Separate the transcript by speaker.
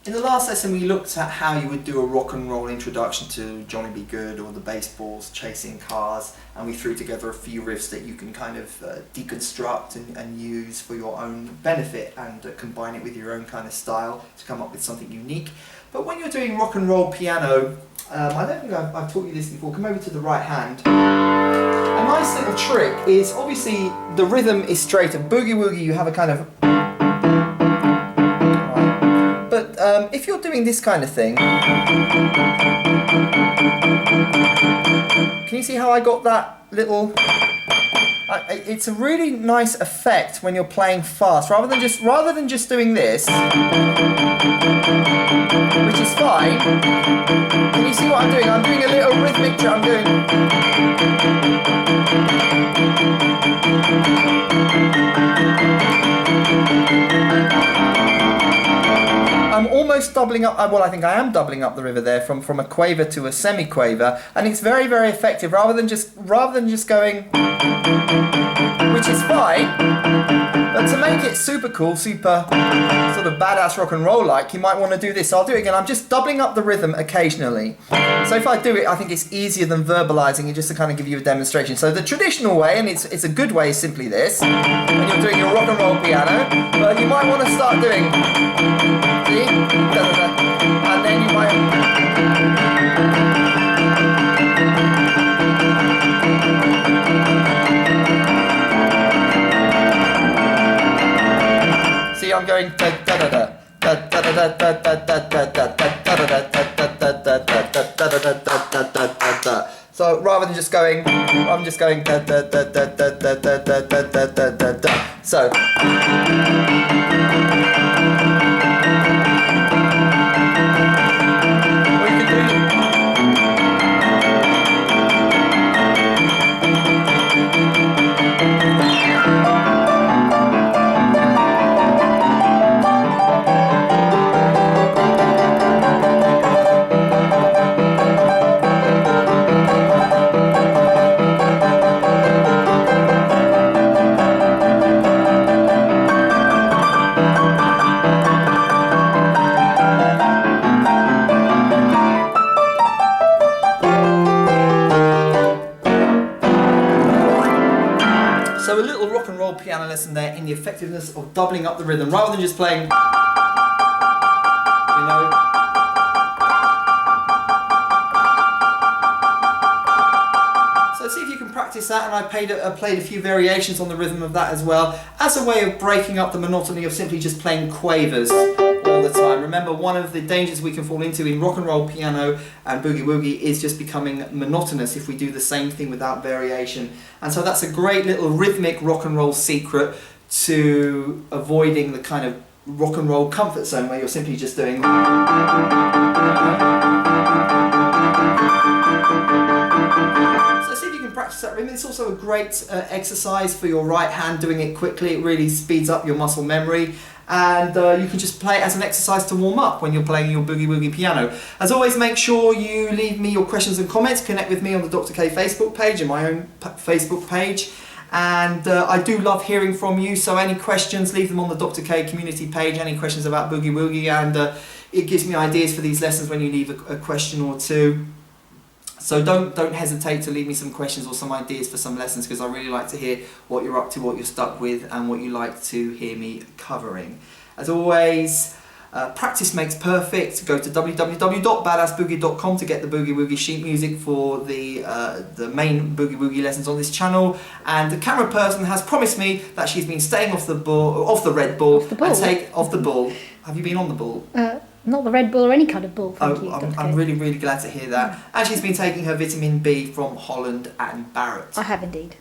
Speaker 1: In the last lesson we looked at how you would do a rock and roll introduction to Johnny B. Good or the Baseballs, Chasing Cars, and we threw together a few riffs that you can kind of deconstruct and use for your own benefit and combine it with your own kind of style to come up with something unique. But when you're doing rock and roll piano, I don't think I've taught you this before, come over to the right hand. A nice little trick is obviously the rhythm is straight. At Boogie-woogie you have a kind of... But if you're doing this kind of thing, can you see how I got that little... it's a really nice effect when you're playing fast, rather than just doing this, which is fine. Can you see what I'm doing? I'm doing a little rhythmic trick. I'm doing... I'm almost doubling up, well I think I am doubling up the river there from a quaver to a semi-quaver, and it's very, very effective rather than just going, which is fine, but to make it super cool, super sort of badass rock and roll like, you might want to do this. So I'll do it again. I'm just doubling up the rhythm occasionally. So if I do it, I think it's easier than verbalizing it, just to kind of give you a demonstration. So the traditional way, and it's a good way, is simply this, when you're doing your rock and roll piano, but you might want to start doing, see? And then you might... See, I'm going da da da da da da da da da da da da da da. So rather than just going, I'm just going da da da da da da da da da da da da. So. So a little rock and roll piano lesson there in the effectiveness of doubling up the rhythm, rather than just playing, you know. So see if you can practice that, and I played a few variations on the rhythm of that as well, as a way of breaking up the monotony of simply just playing quavers all the time. Remember, one of the dangers we can fall into in rock and roll piano and boogie-woogie is just becoming monotonous if we do the same thing without variation. And so that's a great little rhythmic rock and roll secret to avoiding the kind of rock and roll comfort zone where you're simply just doing... So see if you can practice that rhythm. It's also a great exercise for your right hand, doing it quickly. It really speeds up your muscle memory. And you can just play it as an exercise to warm up when you're playing your boogie-woogie piano. As always, make sure you leave me your questions and comments. Connect with me on the Dr. K Facebook page and my own Facebook page. And I do love hearing from you, so any questions, leave them on the Dr. K community page. Any questions about boogie-woogie, and it gives me ideas for these lessons when you leave a question or two. So don't hesitate to leave me some questions or some ideas for some lessons, because I really like to hear what you're up to, what you're stuck with, and what you like to hear me covering. As always, practice makes perfect. Go to www.badassboogie.com to get the Boogie-woogie sheet music for the main Boogie-woogie lessons on this channel. And the camera person has promised me that she's been staying off the Red Bull.
Speaker 2: Off the ball?
Speaker 1: Off the ball. Have you been on the ball?
Speaker 2: Not the Red Bull or any kind of bull, thank you.
Speaker 1: I'm really, really glad to hear that. And she's been taking her vitamin B from Holland and Barrett.
Speaker 2: I have indeed.